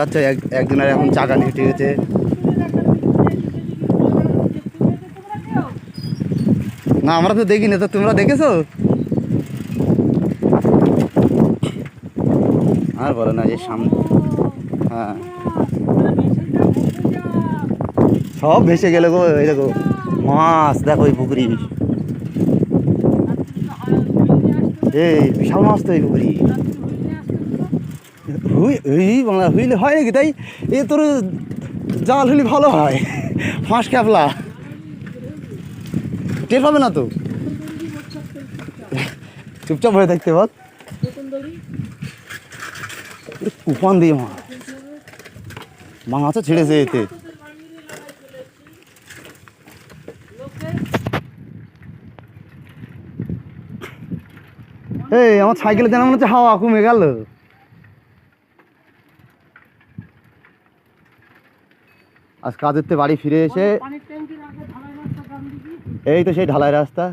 আচ্ছা একজনের এখন চাকা নিয়ে গেছে। না আমরা তো দেখিনি, তো তোমরা দেখেছো? আর বলো না, যে সামনে হ্যাঁ সব ভেসে গেল গো। এই দেখো মাছ, দেখো এই পুকুরি, এই বিশাল মাছ তো এই পুকুরি। বাংলা হুইলে হয় নাকি? তাই এ তোর জাল হলে ভালো হয়, ফাঁস ক্যাপলা টের পাবে না তো, চুপচাপ হয়ে দেখতে বল। কুপন দিয়ে মাছও ছেড়েছে এতে। এই আমার সাইকেলে যেন মনে হচ্ছে হাওয়া কমে গেল। আজ কাজের থেকে বাড়ি ফিরে এসে এই তো সেই ঢালাই রাস্তা।